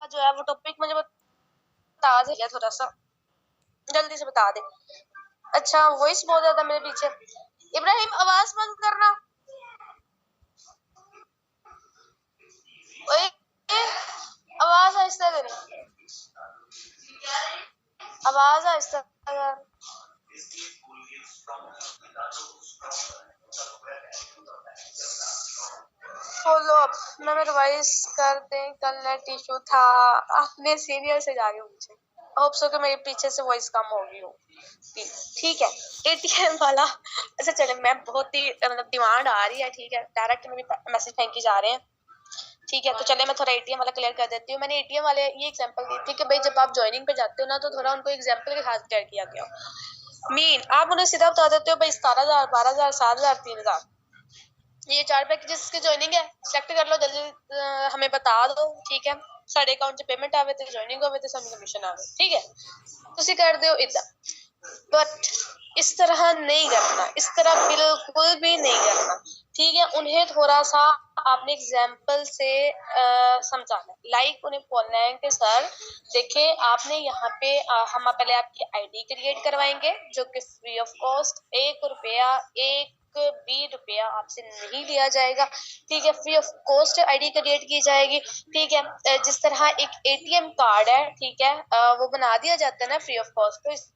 जो है वो टॉपिक मुझे बता दे, थोड़ा सा जल्दी से बता दे। अच्छा वॉइस बहुत ज्यादा मेरे पीछे। इब्राहिम आवाज बंद करना। ओए आवाज आहिस्ता करें, आवाज आहिस्ता कर। फॉलो अप मैं रिवाइज कर दें, कल नेट इशू था अपने सीनियर से जाके पूछे। होप सो कि मेरे पीछे से वॉइस कम होगी हो। ठीक है एटीएम वाला। अच्छा चले, मैं बहुत ही मतलब डिमांड आ रही है, ठीक है डायरेक्ट में भी मैसेज फेंकी जा रहे हैं, ठीक है तो चले मैं थोड़ा एटीएम वाला क्लियर कर देती हूँ। मैंने एटीएम वाले ये एग्जांपल दी थी कि भाई जब आप ज्वाइनिंग पे जाते हो ना तो थोड़ा उनको एग्जांपल के साथ क्लियर किया गया। मीन आप उन्हें सीधा बता देते हो भाई 17,000 12,000 7,000 3,000 ये 4 पैकेजेस की ज्वाइनिंग है, सिलेक्ट कर लो जल्दी, हमें बता दो, ठीक है साढ़े अकाउंट से पेमेंट आवे तो ज्वाइनिंग होवे तो सानू कमीशन आवे, ठीक है तुसी कर दो इदा। बट इस तरह नहीं करना, इस तरह बिल्कुल भी नहीं करना, ठीक है उन्हें थोड़ा सा आपने एग्जाम्पल से समझाना है। लाइक उन्हें बोलना है कि सर देखें आपने यहाँ पे हम पहले आपकी आईडी क्रिएट करवाएंगे जो कि फ्री ऑफ कॉस्ट, 1 रुपया आपसे नहीं लिया जाएगा, ठीक है free of cost ID create की जाएगी, ठीक है जिस तरह एक एटीएम कार्ड है, ठीक है वो बना दिया जाता है ना फ्री ऑफ कॉस्ट, तो इस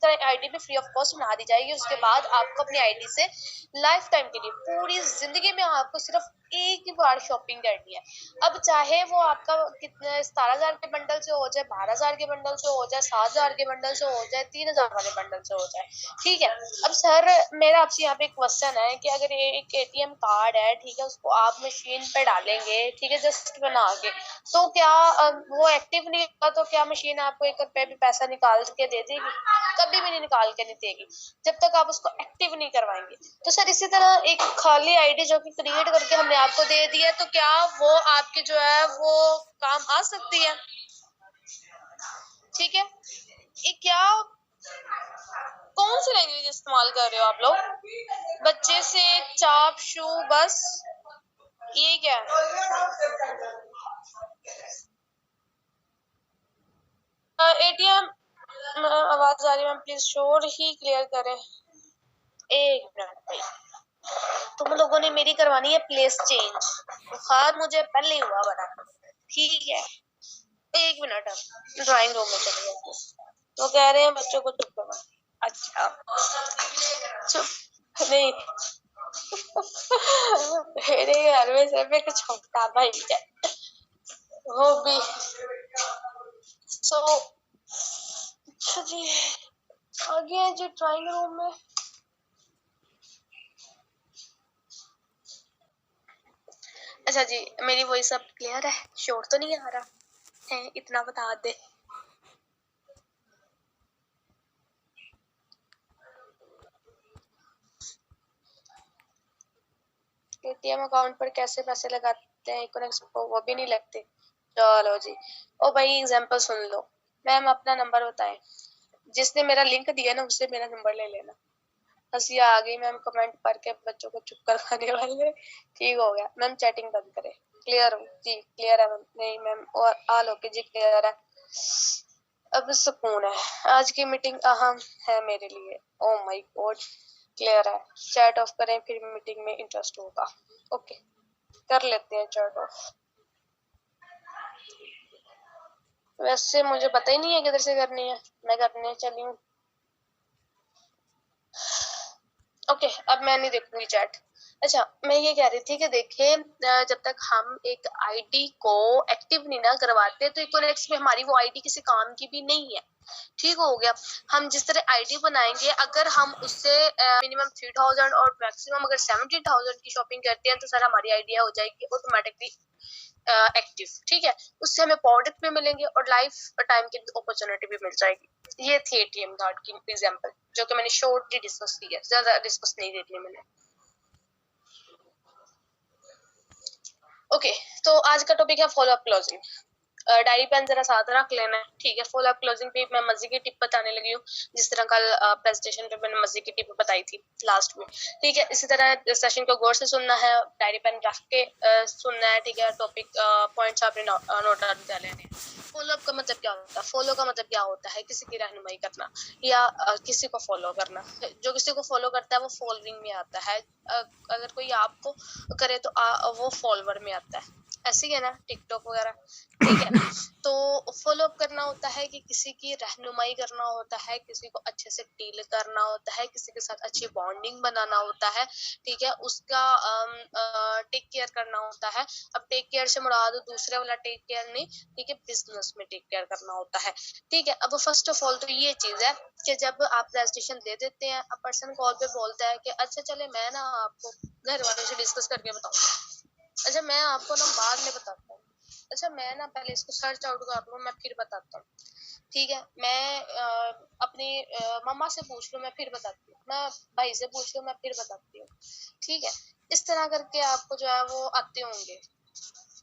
आईडी भी फ्री ऑफ कॉस्ट बना दी जाएगी। उसके बाद आपको अपनी आईडी से लाइफ टाइम के लिए पूरी जिंदगी में आपको सिर्फ एक ही बार शॉपिंग करनी है। अब चाहे वो आपका कितने 17,000 के बंडल से हो जाए, 12,000 के बंडल से हो जाए, 7,000 के बंडल से हो जाए, 3,000 वाले बंडल से हो जाए, ठीक है। अब सर मेरा आपसे यहाँ पे एक क्वेश्चन है कि अगर एक एटीएम कार्ड है, ठीक है उसको आप मशीन पे डालेंगे, ठीक है जस्ट बना के, तो क्या वो एक्टिव नहीं होगा तो क्या मशीन आपको 1 रुपया भी पैसा निकाल के दे देगी? कभी भी नहीं निकाल के नहीं देगी जब तक आप उसको एक्टिव नहीं करवाएंगे। तो सर इसी तरह एक खाली आईडी जो कि क्रिएट करके हमने आपको दे दी है, तो क्या वो आपकी जो है वो काम आ सकती है? ठीक है ये क्या कौन सी लैंग्वेज इस्तेमाल कर रहे हो आप लोग? बच्चे से चाप शू बस ये क्या एटीएम आवाज आ रही है, प्लीज शोर ही क्लियर करें। एक मिनट भाई, तुम लोगों ने मेरी करवानी है प्लेस चेंज, बुखार मुझे पहले ही हुआ बना, ठीक है 1 मिनट अब ड्राइंग रूम में चले जाते तो कह रहे हैं बच्चों को चुप करवा। अच्छा चुप नहीं मेरे घर में सिर्फ एक छोटा भाई है वो भी सो अच्छा जी आगे जी ड्राइंग रूम में। अच्छा जी मेरी वॉइस अब क्लियर है, शोर तो नहीं आ रहा है, इतना बता दे। एटीएम अकाउंट पर कैसे पैसे लगाते हैं वो भी नहीं लगते। चलो जी ओ भाई एग्जांपल सुन लो। मैम अपना नंबर बताएं, जिसने मेरा लिंक दिया ना उससे मेरा नंबर ले लेना। हंसी आ गई मैम कमेंट पढ़ के बच्चों को चुप करवाने वाले, ठीक हो गया मैम चैटिंग बंद करें। क्लियर हूँ जी क्लियर है मैम, नहीं मैम और आल ओके जी क्लियर है। अब सुकून है, आज की मीटिंग अहम है मेरे लिए। ओ माय गॉड क्लियर है, चैट ऑफ करें फिर मीटिंग में इंटरेस्ट होगा। ओके कर लेते हैं चैट ऑफ। वैसे मुझे पता ही नहीं है किधर से करनी है, मैं करने चली हूँ। ओके अब मैं नहीं देखूंगी चैट। अच्छा मैं ये कह रही थी कि देखिए जब तक हम एक आईडी को एक्टिव नहीं ना करवाते तो इकोनेक्स में हमारी वो आईडी किसी काम की भी नहीं है, ठीक हो गया। हम जिस तरह आईडी बनाएंगे अगर हम उससे मिनिमम 3,000 और मैक्सिमम अगर 70,000 की शॉपिंग करते हैं तो सर हमारी आईडी हो जाएगी ऑटोमेटिकली एक्टिव, ठीक है उससे हमें प्रोडक्ट भी मिलेंगे और लाइफ टाइम की अपॉर्चुनिटी भी मिल जाएगी। ये थी एटीएम कार्ड की एग्जांपल जो कि मैंने शॉर्टली डिस्कस की है, ज्यादा डिस्कस नहीं देखनी मैंने। ओके तो आज का टॉपिक है follow up closing. Diary pen जरा साथ रख लेना है, ठीक है। फॉलो अप क्लोजिंग पे मैं मजे की टिप बताने लगी हूँ, जिस तरह कल प्रेजेंटेशन पे मैंने मजे की टिप बताई थी लास्ट में, ठीक है। इसी तरह सेशन को गौर से सुनना है, डायरी पेन रख के सुनना है, ठीक है। टॉपिक पॉइंट्स आपने नोट डाउन कर लेने हैं। फॉलो अप का मतलब क्या होता है? फॉलो का मतलब क्या होता है? किसी की रहनुमाई करना या किसी को फॉलो करना। जो किसी को फॉलो करता है वो फॉलोइंग में आता है, अगर कोई आपको करे तो वो फॉलोवर में आता है, ऐसे ही है ना टिकटॉक वगैरह, ठीक है। तो फॉलो अप करना होता है कि किसी की रहनुमाई करना होता है, किसी को अच्छे से डील करना होता है, किसी के साथ अच्छी बॉन्डिंग बनाना होता है, ठीक है। उसका टेक केयर करना होता है। अब टेक केयर से मुराद दूसरे वाला टेक केयर नहीं, ठीक है, बिजनेस में टेक केयर करना होता है, ठीक है। अब फर्स्ट ऑफ ऑल तो ये चीज है कि जब आप प्रेजेंटेशन दे देते हैं, अब पर्सन कॉल पे बोलता है कि अच्छा चले मैं ना आपको घर वालों से डिस्कस करके बताऊंगा, अच्छा मैं आपको ना बाद में बताता हूँ, अच्छा मैं ना पहले इसको सर्च आउट कर लूँ मैं फिर बताता हूँ, ठीक है। मैं अपनी मम्मा से पूछ लूँ मैं फिर बताती हूँ, मैं भाई से पूछ लूँ मैं फिर बताती हूँ, ठीक है। इस तरह करके आपको जो है वो आते होंगे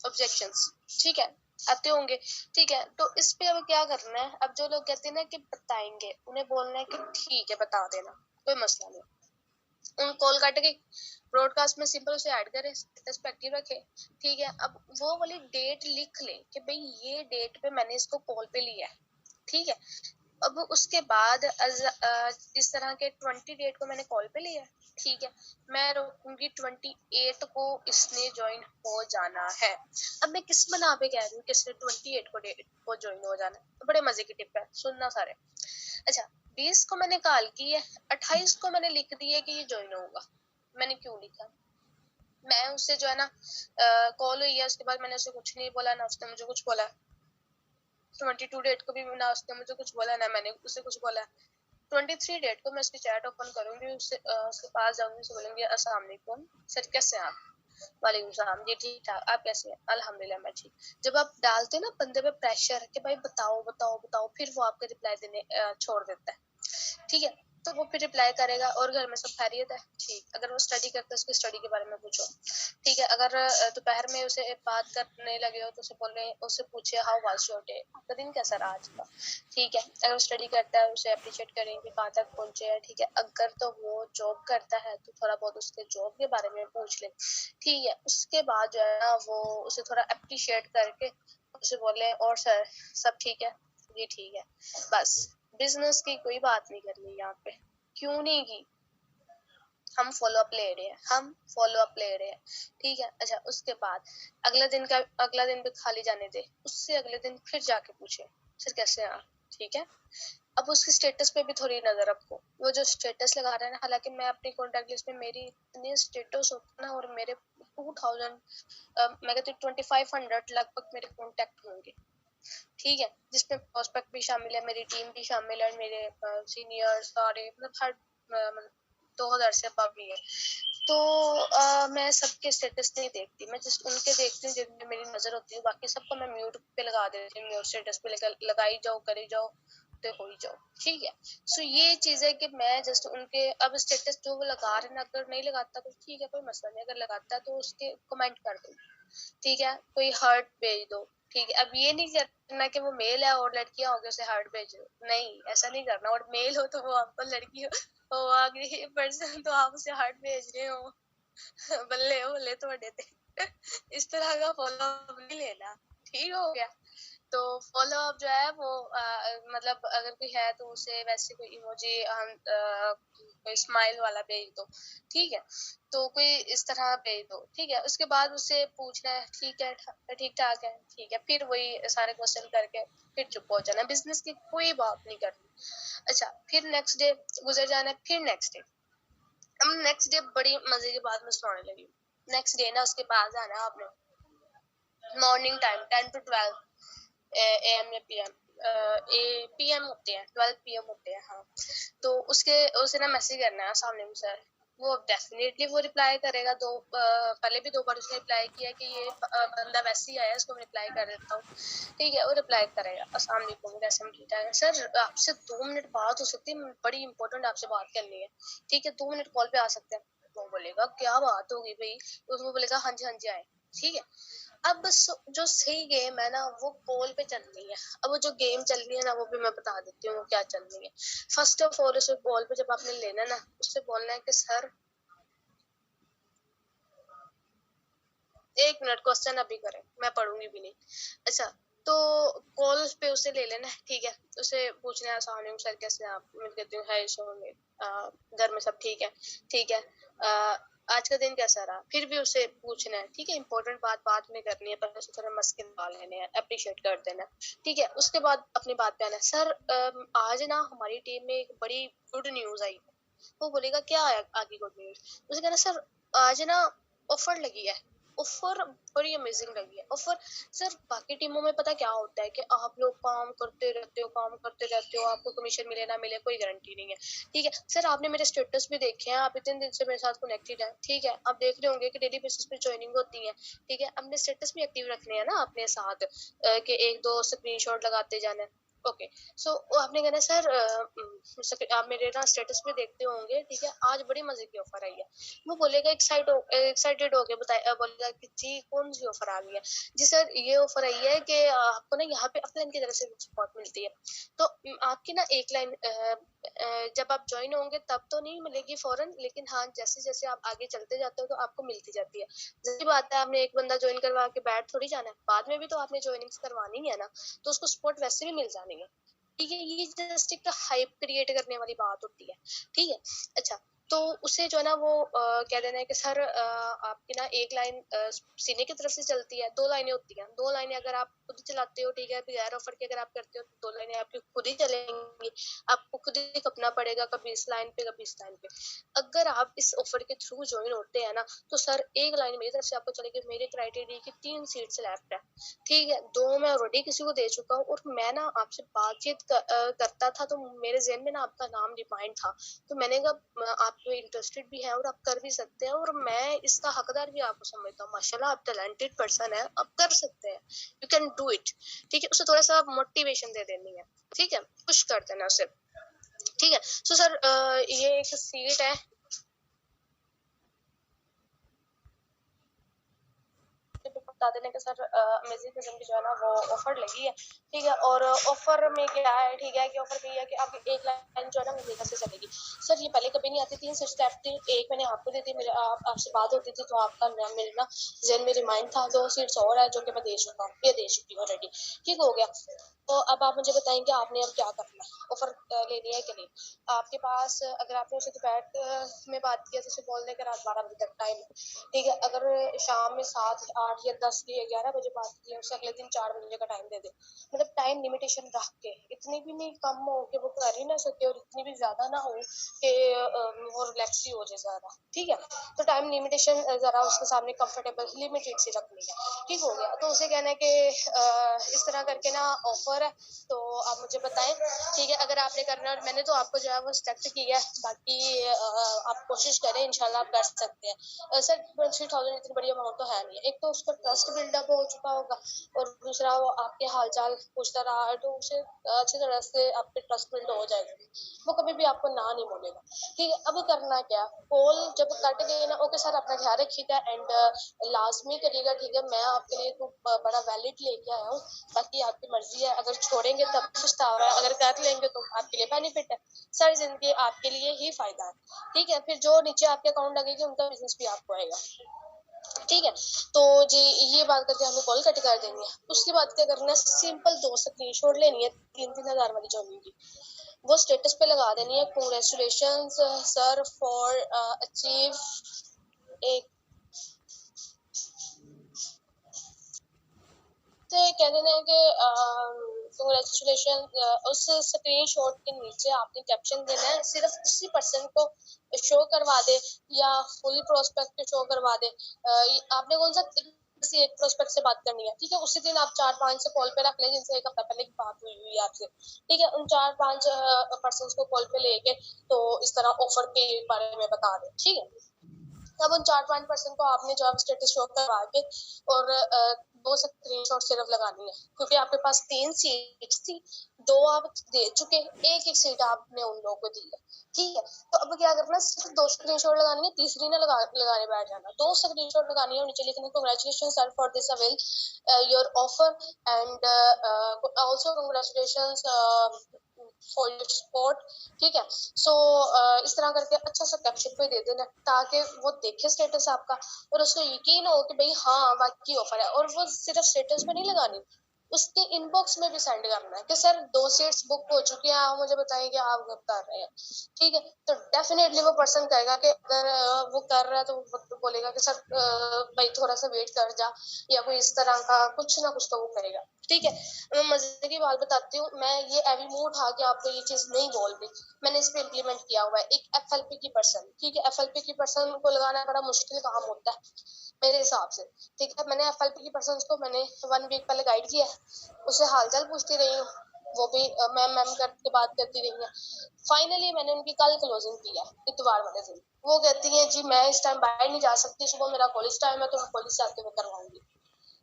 ऑब्जेक्शंस, ठीक है, आते होंगे, ठीक है। तो इस पे अब क्या करना है? अब जो लोग कहते हैं ना कि बताएंगे, उन्हें बोलना है कि ठीक है बता देना, कोई मसला नहीं। उन कॉल काट के ब्रॉडकास्ट में सिंपल उसे ऐड करें, स्टेटस पे एक्टिव रखे, ठीक है। अब वो वाली डेट लिख ले कि भाई ये डेट पे मैंने इसको कॉल पे लिया है, ठीक है। अब उसके बाद इस तरह के 20 डेट को मैंने कॉल पे लिया, ठीक है। मैं रोकूंगी 28 को इसने ज्वाइन हो जाना है। अब मैं किस बना पे कह रही हूँ किसने 28 को डेट को ज्वाइन हो जाना है, तो बड़े मजे की टिप है, सुनना सारे। अच्छा 20 को मैंने कॉल की है, 28 को मैंने लिख दी है कि ये ज्वाइन होगा। मैंने क्यों लिखा? मैं उससे जो है ना कॉल हुई है, उसके बाद मैंने उसे कुछ नहीं बोला, ना उसने मुझे कुछ बोला। 22 डेट को भी ना उसने मुझे कुछ बोला ना मैंने उससे कुछ बोला। 23 डेट को मैं उसकी चैट ओपन करूंगी, उसके पास जाऊंगी, उससे बोलूंगी अस्सलाम वालेकुम सर, कैसे हैं आप? वालेकुम सलाम जी, ठीक ठाक, आप कैसे हैं? अल्हम्दुलिल्लाह मैं ठीक। जब आप डालते हैं ना बंदे पे प्रेशर कि भाई बताओ बताओ बताओ, फिर वो आपके रिप्लाई देने छोड़ देता है, ठीक है। तो वो फिर रिप्लाई करेगा और घर में सब खैरियत है, ठीक। अगर वो स्टडी करता है उसकी स्टडी के बारे में पूछो, ठीक है। अगर दोपहर में उसे बात करने लगे हो तो उससे पूछे हाउ वाज योर डे, आपका दिन कैसा रहा आज का, ठीक है। अगर वो स्टडी करता है उसे अप्रिशिएट करेंगे कहाँ तक पहुंचे हैं, ठीक है। अगर तो वो जॉब करता है तो थोड़ा बहुत उसके जॉब के बारे में पूछ ले, ठीक है। उसके बाद जो है ना वो उसे थोड़ा अप्रिशिएट करके उसे बोले और सर सब ठीक है? जी ठीक है। बस बिजनेस की कोई बात नहीं करनी यहाँ पे, क्यों नहीं की? हम फॉलो अप ले रहे हैं, हम फॉलो अप ले रहे हैं, ठीक है। अच्छा उसके बाद अगला दिन भी खाली जाने दे, उससे अगले दिन फिर जाके पूछे सर कैसे हैं आप, ठीक है। अब उसकी स्टेटस पे भी थोड़ी नजर रखो, वो जो स्टेटस लगा रहा है ना, हालांकि मैं अपनी कॉन्टेक्ट लिस्ट में मेरी इतने स्टेटस होते ना, और मेरे 2000 मैं कहती हूँ 2500 लगभग मेरे कॉन्टेक्ट होंगे, ठीक है। जिसमें प्रोस्पेक्ट भी शामिल है, मेरी टीम भी शामिल है, मेरे सीनियर सारे मतलब हर मतलब 2000 से अबव भी है। तो मैं सबके स्टेटस नहीं देखती, मैं जिस उनके देखती हूँ जिनमें मेरी नजर होती है, बाकी सबको मैं म्यूट पे लगा देती हूँ, म्यूट स्टेटस पे लगाई जाओ करी जाओ तो हो ही जाओ, ठीक है। सो ये चीज है कि मैं जस्ट उनके अब स्टेटस जो वो लगा रहे हैं अगर नहीं लगाता तो ठीक है कोई मसला नहीं, अगर लगाता है तो उसके कमेंट कर दो, ठीक है। कोई हार्ट भेज दो, ठीक है। अब ये नहीं करना कि वो मेल है और लड़कियां होगी उसे हार्ट भेज दो, नहीं ऐसा नहीं करना। और मेल हो तो वो आपको लड़की हो आगे पर्सन तो आप उसे हार्ट भेज रहे हो बल्ले हो बल्ले थोड़े थे इस तरह का फॉलो अप नहीं लेना, ठीक हो गया। तो फॉलो अप जो है वो मतलब अगर कोई है तो उसे वैसे कोई इमोजी कोई स्माइल वाला भेज दो, ठीक है। तो कोई इस तरह भेज दो, ठीक है। उसके बाद उससे पूछना है ठीक है ठीक ठाक है, ठीक है। फिर वही सारे क्वेश्चन करके फिर चुप हो जाना, बिजनेस की कोई बात नहीं करनी। अच्छा फिर नेक्स्ट डे गुजर जाना, फिर नेक्स्ट डे, हम नेक्स्ट डे बड़ी मजे की बात मैं सुनाने लगी। नेक्स्ट डे ना उसके पास आना आपने मॉर्निंग टाइम 10 to 12 AM या PM PM होते हैं, 12 PM होते हैं, हाँ। तो उसे ना मैसेज करना है सामने में सर, वो डेफिनेटली वो रिप्लाई करेगा। पहले भी 2 बार उसने रिप्लाई किया कि ये बंदा वैसे ही आया, इसको मैं रिप्लाई कर देता हूँ, ठीक है। वो रिप्लाई करेगा अस्सलाम वालेकुम कैसे हैं, ठीक है सर, आपसे 2 मिनट बात हो सकती है, बड़ी इंपॉर्टेंट आपसे बात करनी है, ठीक है। 2 मिनट कॉल पे आ सकते हैं? वो बोलेगा क्या बात होगी भाई, तो वो बोलेगा हाँ जी आए, ठीक है। अब जो सही गेम है ना वो कॉल पे चल रही है। अब वो जो गेम चल रही है ना वो भी मैं बता देती हूँ वो क्या चल रही है। फर्स्ट ऑफ ऑल उसे कॉल पे जब आपने लेना ना उससे बोलना है कि सर 1 मिनट क्वेश्चन अभी करें, मैं पढ़ूंगी भी नहीं। अच्छा, तो कॉल पे उसे ले लेना है, ठीक है। उसे पूछना है अस्सलाम वालेकुम सर कैसे हैं आप? मैं कहती हूँ है सो घर में सब ठीक है, ठीक है। आज का दिन कैसा रहा? फिर भी उसे पूछना है, ठीक है। इंपॉर्टेंट बात बाद में करनी है, पहले उसे थोड़ा मस्के डाल लेने हैं, अप्रिशिएट कर देना, ठीक है। उसके बाद अपनी बात पे आना है, सर आज ना हमारी टीम में एक बड़ी गुड न्यूज आई है। वो बोलेगा क्या आया आगे गुड न्यूज? उसे कहना सर आज ना ऑफर लगी है, ऑफर बड़ी अमेजिंग लगी है ऑफर। सर बाकी टीमों में पता क्या होता है कि आप लोग काम करते रहते हो, काम करते रहते हो, आपको कमीशन मिले ना मिले कोई गारंटी नहीं है, ठीक है। सर आपने मेरे स्टेटस भी देखे हैं, आप इतने दिन से मेरे साथ कनेक्टेड हैं, ठीक है। आप देख रहे होंगे कि डेली बेसिस पे ज्वाइनिंग होती है, ठीक है। अपने स्टेटस भी एक्टिव रखने हैं ना अपने साथ, कि 1-2 स्क्रीनशॉट लगाते जाना है। ओके, सो आपने कहना सर आप मेरे ना स्टेटस पे देखते होंगे, ठीक है। आज बड़ी मजे की ऑफर आई है। वो बोलेगा एक्साइटेड होके बोलेगा कि जी कौन सी ऑफर आ गई है? जी सर ये ऑफर आई है कि आपको ना यहाँ पे अपलाइन की तरफ से सपोर्ट मिलती है। तो आपकी ना एक लाइन जब आप ज्वाइन होंगे तब तो नहीं मिलेगी फौरन, लेकिन हाँ जैसे जैसे आप आगे चलते जाते हो तो आपको मिलती जाती है। जैसी बात है आपने एक बंदा ज्वाइन करवा के बैठ थोड़ी जाना है, बाद में भी तो आपने ज्वाइनिंग करवानी है ना, तो उसको सपोर्ट वैसे भी मिल जानी है, ठीक है। ये जस्ट एक हाइप क्रिएट करने वाली बात होती है, ठीक है। अच्छा, तो उसे जो है ना वो कह देना है कि सर आपकी ना एक लाइन सीने की तरफ से चलती है, 2 लाइनें होती हैं, 2 लाइनें अगर आप खुद चलाते हो, ठीक है, बगैर ऑफर के अगर आप करते हो तो 2 लाइनें आपकी खुद ही चलेंगी। आपको खुद ही खपना पड़ेगा, कभी इस लाइन पे कभी इस लाइन पे। अगर आप इस ऑफर के थ्रू ज्वाइन होते हैं ना तो सर एक लाइन मेरी तरफ से आपको चलेगी, मेरे क्राइटेरिया की 3 सीट्स लेफ्ट है, ठीक है। 2 मैं ऑलरेडी किसी को दे चुका हूँ और मैं ना आपसे बातचीत करता था तो मेरे जहन में ना आपका नाम रिमाइंड था, तो मैंने कहा आप तो इंटरेस्टेड भी हैं और आप कर भी सकते हैं और मैं इसका हकदार भी आपको समझता हूँ। माशाल्लाह आप टैलेंटेड पर्सन है, आप कर सकते हैं, यू कैन डू इट, ठीक है। उसे थोड़ा सा मोटिवेशन दे देनी है, ठीक है, पुश कर देना उसे, ठीक है। सो सर ये एक सीट है, बता देने के सर अमेजिंग किस्म की जो है ना वो ऑफर लगी है, ठीक है। और ऑफर में क्या है, ठीक है, कि ऑफर में ये है कि आपकी एक लाइन जो है ना वो मेरे से चलेगी। सर ये पहले कभी नहीं आती थी, सिर्फ स्टेप थी, एक मैंने आपको दी थी, मेरे आपसे बात होती थी तो आपका नाम मेरे ना जेन में रिमाइंड था। 2 सीट्स और है जो कि मैं दे चुका हूँ, ये दे चुकी हूँ ऑलरेडी, ठीक हो गया। तो अब आप मुझे बताएंगे आपने अब क्या करना है, ऑफर लेनी है कि नहीं। आपके पास अगर आपने उसे दोपहर में बात किया तो उसे बोलने के रात 12 बजे तक टाइम, ठीक है। अगर शाम में 7, 8 या 10 या 11 बजे बात की उसे अगले दिन 4 बजे का टाइम दे दे, मतलब टाइम लिमिटेशन रख के, इतनी भी नहीं कम हो कि वो कर ही ना सके और इतनी भी ज्यादा ना हो कि वो रिलैक्स ही हो जाए ज्यादा, ठीक है। तो टाइम लिमिटेशन जरा उसके सामने कंफर्टेबल लिमिटेड सी रखनी है, ठीक हो गया। तो उसे कहना है कि इस तरह करके ना ऑफर है, तो आप मुझे बताएं, ठीक है। अगर आपने करना है और मैंने तो आपको जो है वो सेलेक्ट किया है, बाकी आप कोशिश करें, इंशाल्लाह आप कर सकते हैं। सर 3,000 इतनी बड़ी अमाउंट तो है नहीं, एक तो उस पर ट्रस्ट बिल्डअप हो चुका होगा और दूसरा वो आपके हालचाल पूछता रहा है तो उसे अच्छी तरह से आप पे ट्रस्ट बिल्ड हो जाएगा, वो कभी भी आपको ना नहीं बोलेगा, ठीक है। अब करना क्या, कॉल जब कट गई ना, ओके सर अपना ख्याल रखिएगा एंड लाजमी करिएगा, ठीक है। मैं आपके लिए तो बड़ा वैलिड लेके आया हूँ, बाकी आपकी मर्जी है, अगर छोड़ेंगे तब पछतावा है, अगर कर लेंगे तो आपके लिए बेनिफिट है। सारी जिंदगी आपके लिए ही फायदा है, ठीक है। फिर जो नीचे आपके अकाउंट लगेगी उनका बिजनेस भी आपको आएगा, ठीक है। तो जी ये बात करके हमें कॉल कट कर देनी है। उसके बाद क्या करना है, सिंपल 2 स्क्रीनशॉट लेनी है 3-3 हजार वाली जॉइनिंग की, वो स्टेटस पे लगा देनी है, कांग्रेचुलेशन सर फॉर अचीव एक, से कह देना है कि कांग्रेचुलेशन। उस स्क्रीनशॉट के नीचे आपने कैप्शन देना है, सिर्फ उसी पर्सन को शो करवा दे या फुल प्रोस्पेक्ट शो करवा दे। आपने कौन सा किसी एक प्रोस्पेक्ट से बात करनी है, ठीक है। उसी दिन आप 4-5 से कॉल पे रख लें जिनसे एक हफ्ता पहले की बात हुई हुई है आपसे, ठीक है। उन 4-5 पर्सन को कॉल पे लेके तो इस तरह ऑफर के बारे में बता दें, ठीक है। अब उन 4-5% को आपने जॉब स्टेटस शो करवा के और 2 स्क्रीनशॉट सिर्फ लगानी है, क्योंकि आपके पास 3 सीट्स थी, 2 आप दे चुके, एक सीट आपने उन लोगों को दी है, ठीक है। तो अब क्या करना, सिर्फ 2 स्क्रीनशॉट लगानी है, तीसरी ना लगाने बैठ जाना। 2 स्क्रीनशॉट लगानी है और नीचे लिखना congratulation sir for this avail your offer and also congratulations for your support, ठीक है। सो इस तरह करके अच्छा सा कैप्शन पे दे देना, ताकि वो देखे स्टेटस आपका और उसको यकीन हो कि भाई हाँ वाकई ऑफर है। और वो सिर्फ स्टेटस पे नहीं लगानी, उसके इनबॉक्स में भी सेंड करना है कि सर 2 सीट्स बुक हो चुकी हैं, आप मुझे बताएं कि आप कब कर रहे हैं, ठीक है। तो डेफिनेटली वो पर्सन कहेगा कि अगर वो कर रहा है तो वो बोलेगा कि सर भाई थोड़ा सा वेट कर जा, या कोई इस तरह का कुछ ना कुछ तो वो करेगा, ठीक है। मैं मजे की बात बताती हूँ, मैं ये एवी मुंह उठा के आपको ये चीज नहीं बोल रही, मैंने इस पे इम्प्लीमेंट किया हुआ है। एक एफएलपी की पर्सन, ठीक है, एफएलपी की पर्सन को लगाना बड़ा मुश्किल काम होता है मेरे हिसाब से, ठीक है। मैंने एफएलपी की पर्सन को मैंने 1 वीक पहले गाइड किया है, उससे हालचाल पूछती रही हूँ, वो भी मैम मैम करके बात करती रही है। फाइनली मैंने उनकी कल क्लोजिंग की है, इतवार वाले दिन। वो कहती है जी मैं इस टाइम बाहर नहीं जा सकती, सुबह मेरा कॉलेज टाइम है, तो मैं कॉलेज से आके मैं करवाऊंगी।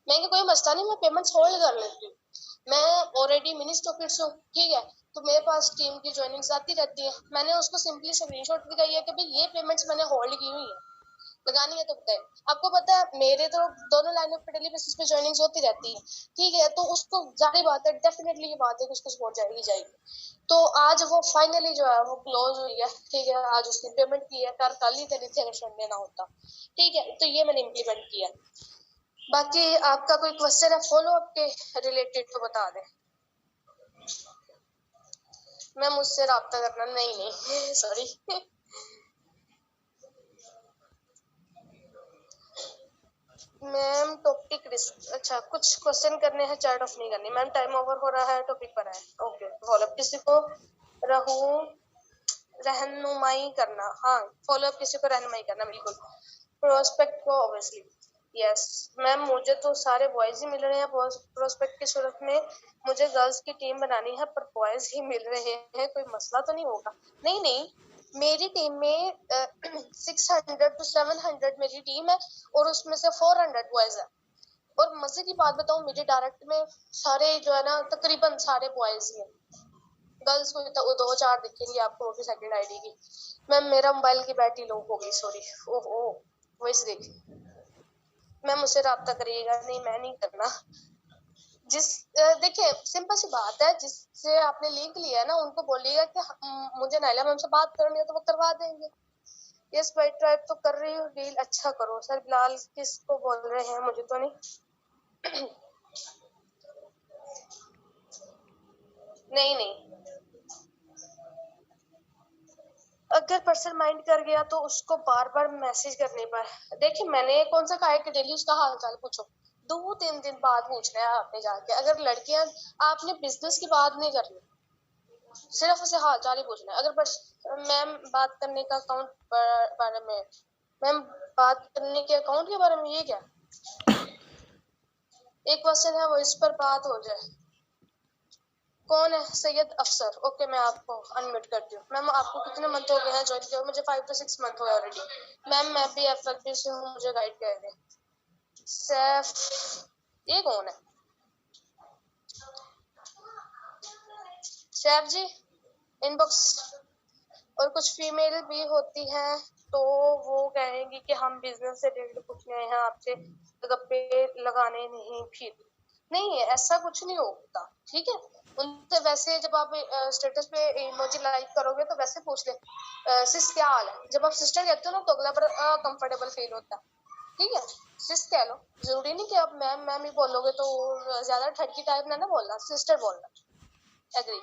मैं कोई मसला नहीं, मैं पेमेंट्स होल्ड कर लेती हूँ, मैं ऑलरेडी मिनी स्टॉकिस्ट हूँ, ठीक है। तो मेरे पास टीम की ज्वाइनिंग्स आती रहती है, मैंने उसको सिंपली स्क्रीनशॉट दिखाई है कि भाई ये पेमेंट्स मैंने होल्ड की हुई है, लगानी है तो बताए। आपको पता है मेरे तो दोनों लाइनों पे डेली बेसिस पे ज्वाइनिंग्स होती रहती है, ठीक है। तो उसको जाहिर बात है, डेफिनेटली ये बात है कि उसको सपोर्ट जाएगी जाएगी। तो आज वो फाइनली जो है वो क्लोज हुई है, ठीक है। आज उसने पेमेंट की है, कल ही करी थी अगर संडे ना होता, ठीक है। तो ये मैंने इम्प्लीमेंट किया। बाकी आपका कोई क्वेश्चन है फॉलो अप के रिलेटेड तो बता दें। मैं मुझसे राब्ता करना नहीं सॉरी मैम टॉपिक अच्छा कुछ क्वेश्चन करने हैं, चैट ऑफ नहीं करनी मैम, टाइम ओवर हो रहा है, टॉपिक पर है। ओके फॉलो अप किसी को रहनुमाई करना, हाँ फॉलो अप किसी को रहनुमाई करना, बिल्कुल। प्रोस्पेक्ट को ऑब्वियसली यस मैम, मुझे तो सारे बॉयज ही मिल रहे हैं प्रोस्पेक्ट की सूरत में, मुझे गर्ल्स की टीम बनानी है पर बॉयज ही मिल रहे हैं, कोई मसला तो नहीं होगा? नहीं नहीं, मेरी टीम में 600 to 700 मेरी टीम है और उसमें से 400 बॉयज है। और मजे की बात बताऊं, मेरे डायरेक्ट में सारे जो है ना तकरीबन सारे बॉयज ही हैं, गर्ल्स को तो 2-4 दिखेंगी आपको, वो भी सेकंड आईडी की। मैम मेरा मोबाइल की बैटरी लो हो गई, सॉरी। ओहो वॉइस देख, मैम मुझसे रब्ता करिएगा, नहीं मैं नहीं करना। जिस देखिए सिंपल सी बात है, जिससे आपने लिंक लिया है ना उनको बोलिएगा कि मुझे नाइला मैम से बात करनी है तो वो करवा देंगे। यस भाई ट्राई तो कर रही हूँ, डील अच्छा करो। सर बिलाल किसको बोल रहे हैं, मुझे तो नहीं नहीं नहीं, अगर पर्सन माइंड कर गया तो उसको बार बार मैसेज करने पर, देखिए मैंने कौन सा कहा है कि डेली उसका हाल चाल पूछो, 2-3 दिन बाद पूछना है आपने जाके। अगर लड़कियां, आपने बिजनेस की बात नहीं करनी, सिर्फ उसे हाल चाल ही पूछना है। अगर मैम बात करने का अकाउंट बारे में, मैम बात करने के अकाउंट के बारे में, ये क्या एक क्वेश्चन है वो, इस पर बात हो जाए। कौन है सैयद अफसर? ओके मैं आपको अनम्यूट करती हूँ। मैम आपको कितने मंथ हो गए हैं ज्वाइन किया? मुझे 5 to 6 मंथ हो गए ऑलरेडी। मैम मैं भी एफएलपी से हूँ, मुझे गाइड कर दें। सैफ, ये कौन है? सैफ जी इनबॉक्स। और कुछ फीमेल भी होती हैं तो वो कहेंगी कि हम बिजनेस से रिलेटेड पूछने आए हैं आपसे, गप्पे लगाने नहीं। फिर नहीं, ऐसा कुछ नहीं होता, ठीक है। उनसे वैसे जब आप स्टेटस पे इमोजी लाइक करोगे तो वैसे पूछ ले सिस क्या हाल है। जब आप सिस्टर कहते हो ना तो अगला पर कंफर्टेबल फील होता है, ठीक है। सिस कह लो, जरूरी नहीं कि आप मैम मैम ही बोलोगे तो ज्यादा ठटकी टाइप ना बोलना, सिस्टर बोलना। एग्री।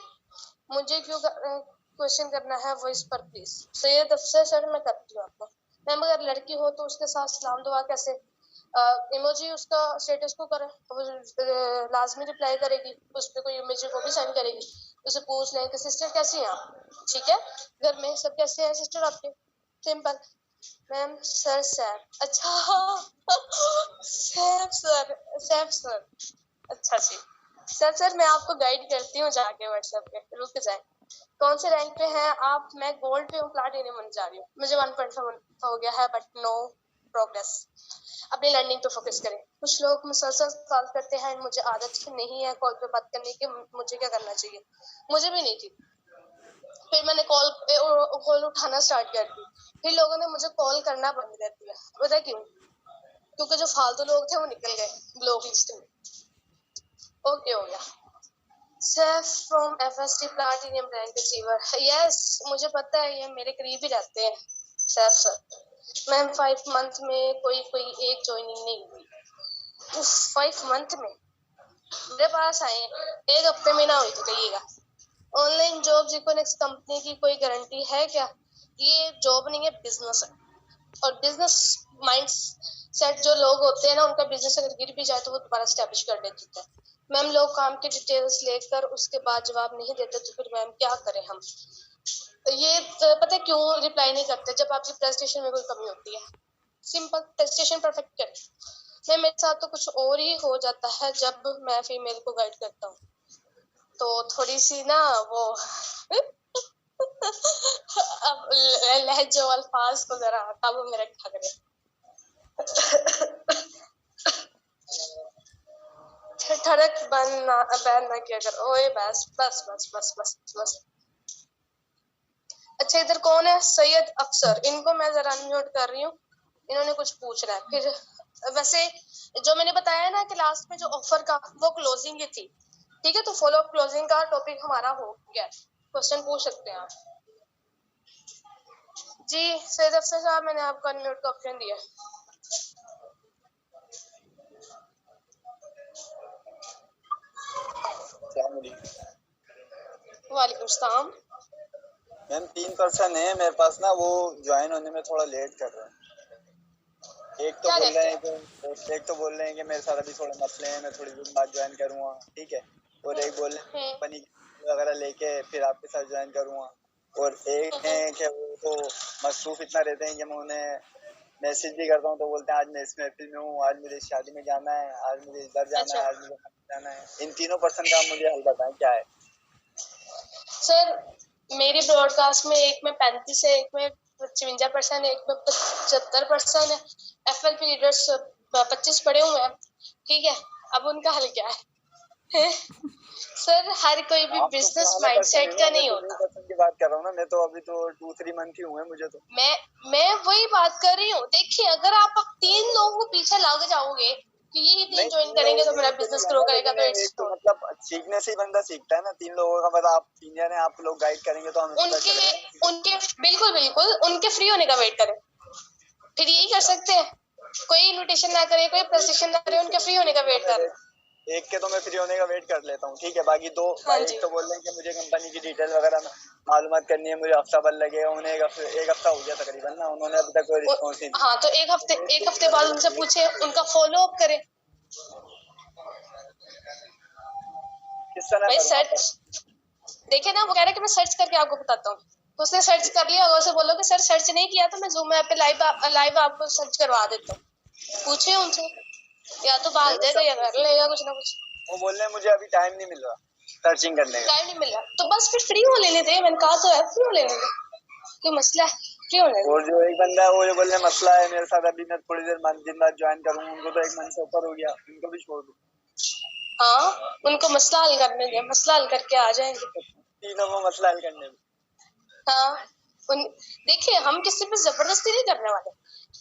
मुझे क्यों क्वेश्चन करना है वॉइस पर प्लीज? सैयद अफसर सर मैं करती हूँ आपको। मैम अगर लड़की हो तो उसके साथ सलाम दुआ कैसे? इमोजी उसका स्टेटस को करे, लाजमी रिप्लाई करेगी, उस पर कोई इमोजी को भी सेंड करेगी। उसे पूछ लें कि सिस्टर कैसी हैं आप, ठीक है। घर में सब कैसे हैं सिस्टर आपके? सिंपल। मैम सर सर, अच्छा सैफ सर, सैफ सर, अच्छा जी। सर मैं आपको गाइड करती हूँ जाके व्हाट्सएप पे, रुक जाए। कौन से रैंक पे हैं आप? मैं गोल्ड पे हूँ, प्लैटिनम बन जा रही हूँ। मुझे 1.7 हो गया है बट नो प्रोग्रेस, अपनी लर्निंग पे फोकस करें। कुछ लोग मुसलसल कॉल करते हैं, मुझे आदत नहीं है कॉल पे बात करने की, मुझे क्या करना चाहिए? मुझे भी नहीं थी, फिर मैंने कॉल उठाना स्टार्ट कर दी, फिर लोगों ने मुझे कॉल करना बंद कर दिया। पता क्यों? क्योंकि जो फालतू लोग थे वो निकल गए ब्लॉक लिस्ट में। ओके हो गया। Safe from FST platinum rank achiever, yes मुझे पता है, ये मेरे करीब ही रहते हैं सेफ सर। मैम 5 मंथ में कोई एक ज्वाइनिंग नहीं हुई। 5 मंथ में मेरे पास आए, 1 हफ्ते में ना हुई तो कहिएगा। ऑनलाइन जॉब इकोनॉमिक्स कंपनी की कोई गारंटी है क्या? ये जॉब नहीं है, बिजनेस है। और बिजनेस माइंड सेट जो लोग होते हैं ना, उनका बिजनेस अगर गिर भी जाए तो वो दोबारा स्टैब्लिश कर देते हैं। मैम लोग काम की डिटेल्स लेकर उसके बाद जवाब नहीं देते तो फिर मैम क्या करें हम? ये तो पता है क्यों रिप्लाई नहीं करते? जब आपकी प्रेजेंटेशन में कोई कमी होती है। सिंपल, प्रेजेंटेशन परफेक्ट करें। मैं मेरे साथ तो कुछ और ही हो जाता है जब मैं फीमेल को गाइड करता हूँ, तो थोड़ी सी ना वो अब लहजे और अल्फाज को जरा काबू में रखा करें। ठड़क बैन ना किया कर। ओए बस बस बस बस बस बस। अच्छा इधर कौन है? सैयद अफसर, इनको मैं जरा अनम्यूट कर रही हूँ, इन्होंने कुछ पूछ रहा है। फिर वैसे जो मैंने बताया ना कि लास्ट में जो ऑफर का वो क्लोजिंग ही थी, ठीक है? तो फॉलो अप क्लोजिंग का टॉपिक हमारा हो गया। क्वेश्चन पूछ सकते हैं आप जी। सैयद अफसर साहब, मैंने आपको अनम्यूट का ऑप्शन दिया। वालेकुम सलाम। मैम 3 पर्सन है मेरे पास ना, वो ज्वाइन होने में थोड़ा लेट कर रहे हैं। एक तो बोल रहे हैं कि मेरे साथ अभी थोड़े मसले हैं, मैं थोड़ी देर बाद ज्वाइन करूँगा, ठीक है। और एक बोल रहे हैं कंपनी वगैरह लेके फिर आपके साथ ज्वाइन करूँगा। और एक है कि वो तो मसरूफ इतना रहते हैं कि मैं उन्हें मैसेज भी करता हूँ तो बोलते हैं आज मैं इस महफिल में हूँ, आज मुझे शादी में जाना है, आज मुझे इधर जाना है, आज मुझे जाना है। इन तीनों पर्सन का मुझे हल बताएं क्या है। सर मेरी ब्रॉडकास्ट में एक में 35 है, एक में 55%, एक में 75% है। एफएलपी लीडर्स 25 पड़े हुए हैं, ठीक है। अब उनका हल क्या है? सर हर कोई भी बिजनेस माइंडसेट का नहीं होता। की बात कर रहा हूँ ना मैं, तो अभी तो 2-3 मंथ ही हुए मुझे तो। मैं वही बात कर रही हूँ। देखिए अगर आप 3 लोगों को पीछे लग जाओगे कि ये 3 ज्वाइन करेंगे तो मेरा बिजनेस ग्रो करेगा, तो इट्स तो मतलब सीखने से ही बंदा सीखता है ना। 3 लोगों का मतलब आप सीनियर हैं, आप लोग गाइड करेंगे तो हम उनके बिल्कुल बिल्कुल उनके फ्री होने का वेट करें, फिर यही कर सकते हैं। कोई इनविटेशन ना करे, कोई प्रशिक्षण ना करे, उनके फ्री होने का वेट करें। एक के तो मैं फ्री होने का वेट कर लेता हूँ, ठीक है। बाकी दो एक तो बोल रहे हैं कि मुझे कंपनी की डिटेल वगैरह मालूमात करनी है, मुझे हफ्ता भर लगेगा। उन्हें एक हफ्ता हो गया तकरीबन ना, उन्होंने अभी तक कोई रिस्पॉन्स नहीं दिया। हाँ तो एक हफ्ते बाद उनसे पूछे, उनका फॉलो अप करें। किस तरह भाई सर्च देखिए ना, वो कह रहा है कि मैं सर्च करके आपको बताता हूँ, तो उसने सर्च कर लिया होगा, उसे बोलो कि सर सर्च नहीं किया तो मैं जूम ऐप पे लाइव आपको सर्च करवा देता हूँ। पूछे उनसे, या तो भाग जाएगा या कर लेगा कुछ ना कुछ। वो बोल रहे हैं मुझे अभी टाइम नहीं मिल रहा सर्चिंग करने का। टाइम नहीं मिल रहा तो बस फिर फ्री हो लेने दे। मैंने कहा तो है फ्री हो लेने दे, कोई मसला है, फ्री हो लेने दे। और जो एक बंदा है वो जो बोल रहे हैं मसला है मेरे साथ, अभी मैं थोड़ी देर दिन बाद ज्वाइन करूंगा, उनको तो 1 मंथ से ऊपर हो गया, उनको भी छोड़ दूं। हाँ उनको मसला हल करने दे, मसला हल करके आ जाएंगे। तीनों को मसला हल करने में। हाँ देखिए हम किसी पे जबरदस्ती नहीं करने वाले।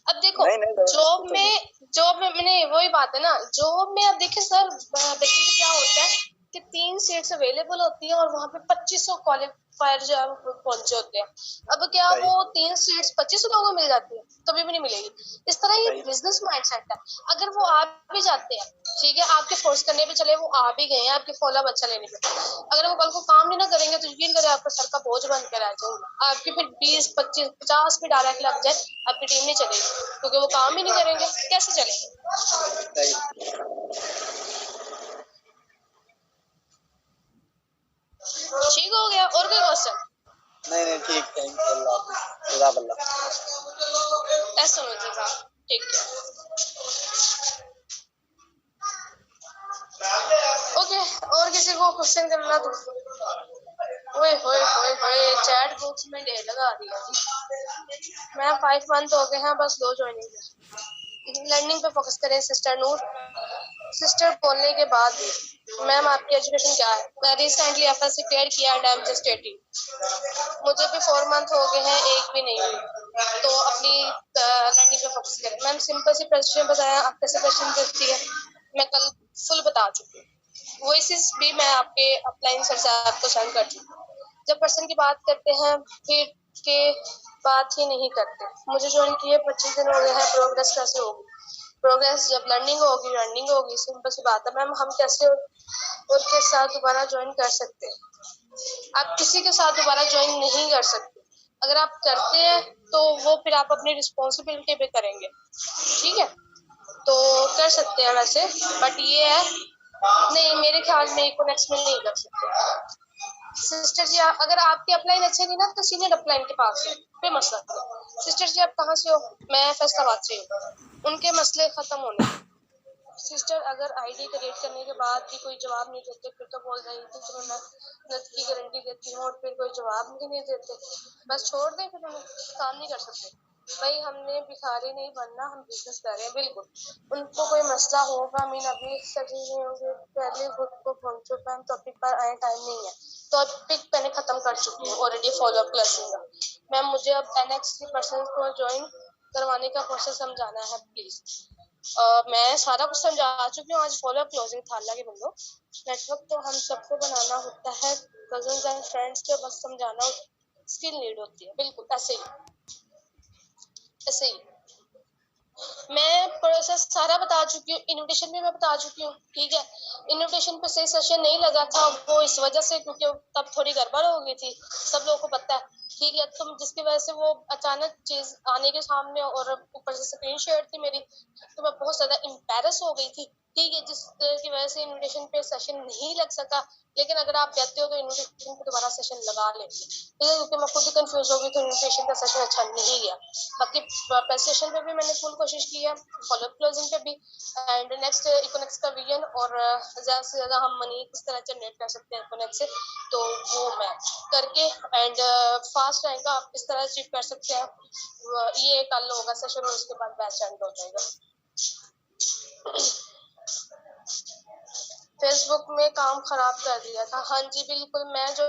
अब देखो जॉब में मैंने वही बात है ना, जॉब में अब देखिए सर बेसिकली क्या होता है कि 3 सीट्स अवेलेबल होती है और वहाँ पे 2500 क्वालिफायर जो है वो पहुंचे होते हैं। अब क्या वो 3 सीट्स 2500 लोगों को मिल जाती है? कभी भी नहीं मिलेगी। इस तरह ये बिजनेस माइंडसेट है। अगर वो आ भी जाते हैं, ठीक है, आपके फोर्स करने पे चले वो आ भी गए हैं आपके फॉलोअप अच्छा लेने पे, अगर वो कल को काम नहीं ना करेंगे तो यकीन करें आपका सर का बोझ बन के रह जाएंगे। आपकी फिर 20, 25, 50 भी डायरेक्ट लग जाए, आपकी टीम नहीं चलेगी, क्योंकि वो काम ही नहीं करेंगे, कैसे चलेगी? ठीक हो गया? और कोई क्वेश्चन? नहीं ठीक है, इंशाल्लाह। ऐसा हो जाएगा, ठीक है, ओके। और किसी को क्वेश्चन करना तो ओए होए होए होए, चैट बॉक्स में ढेर लगा दिया जी। मैं 5 मंथ हो गए हैं, बस 2 ज्वाइनिंग। लर्निंग पे फोकस करें सिस्टर नूर। सिस्टर बोलने के बाद भी मैम आपकी एजुकेशन क्या है? मैं रिसेंटली एफएससी क्लियर किया एंड आई एम जस्ट 18। मुझे भी 4 मंथ हो गए हैं, एक भी नहीं हुई। तो अपनी लर्निंग पे फोकस करें। मैम सिंपल सी प्रश्न बताया, आप कैसे प्रश्न देखती है मैं कल फुल बता चुकी हूँ। वॉइसेस भी मैं आपके अपलाइन सर से आपको सेंड कर चुकी हूँ। जब पर्सन की बात करते हैं फिर के बात ही नहीं करते। मुझे ज्वाइन किए 25 दिन हो गए हैं, प्रोग्रेस कैसे होगी? प्रोग्रेस जब लर्निंग होगी रनिंग होगी, सिंपल सी बात है। मैम हम कैसे और के साथ दोबारा ज्वाइन कर सकते हैं? आप किसी के साथ दोबारा ज्वाइन नहीं कर सकते। अगर आप करते हैं तो वो फिर आप अपनी रिस्पॉन्सिबिलिटी पे करेंगे, ठीक है? तो कर सकते हैं वैसे, बट ये है नहीं, मेरे ख्याल में इकोनेक्स में नहीं कर सकते। सिस्टर जी अगर आपके अपलाइन अच्छे नहीं ना तो सीनियर अपलाइन के पास है, कोई मसला नहीं। सिस्टर जी आप कहाँ से हो? मैं फैसलाबाद से हूँ। उनके मसले खत्म होने। सिस्टर अगर आईडी क्रिएट करने के बाद भी कोई जवाब नहीं देते फिर तो बोल रही थी कि मैं नत की गारंटी देती हूँ और फिर कोई जवाब भी नहीं देते, बस छोड़ दें, फिर हम काम नहीं कर सकते। भाई हमने भिखारी नहीं बनना, हम बिजनेस कर रहे हैं। बिल्कुल उनको कोई मसला होगा, मीन अभी सजी नहीं होंगे, पहले खुद को पहुंच चुका है, टॉपिक पर आए टाइम नहीं है। टॉपिक मैंने खत्म कर चुकी हूँ ऑलरेडी, फॉलो अप क्लासेस का। मैम मुझे अब एनएक्स पर्सन को ज्वाइन करवाने का प्रोसेस समझाना है प्लीज। मैं सारा कुछ समझा चुकी हूँ, आज फॉलो अप क्लोजिंग था। अल्लाह के बंदो, नेटवर्क तो हम सबको बनाना होता है, कजन्स एंड फ्रेंड्स को बस समझाना स्किल नीड होती है। बिल्कुल ऐसे ही ऐसे ही मैं प्रोसेस सारा बता चुकी हूँ, इनविटेशन भी मैं बता चुकी हूँ, ठीक है? इनविटेशन पे सही सेशन नहीं लगा था, वो इस वजह से क्योंकि तब थोड़ी गड़बड़ हो गई थी, सब लोगों को पता है, ठीक है? तुम जिसकी वजह से वो अचानक चीज आने के सामने और ऊपर से स्क्रीन शेयर थी मेरी, तो मैं बहुत ज्यादा एम्बैरस हो गई थी, ठीक है? जिसकी वजह से इनविटेशन पे सेशन नहीं लग सका। लेकिन अगर आप कहते हो तो इनविटेशन पे दोबारा सेशन लगा लेंगे, ठीक है? क्योंकि मैं खुद ही कंफ्यूज हो गई तो इनविटेशन का सेशन अच्छा नहीं गया। बाकी प्रेजेंटेशन पे भी मैंने फुल कोशिश की है, फॉलो क्लोजिंग पे भी, एंड नेक्स्ट इकोनेक्स का विजन और ज्यादा से ज्यादा हम मनी किस तरह जनरेट कर सकते हैं इकोनेक्स से, तो वो मैं करके एंड फास्ट रैंक आप इस तरह अचीव कर सकते हैं। ये कल होगा सेशन और उसके बाद बैच एंड हो जाएगा। फेसबुक में काम खराब कर दिया था, हाँ जी बिल्कुल। मैं जो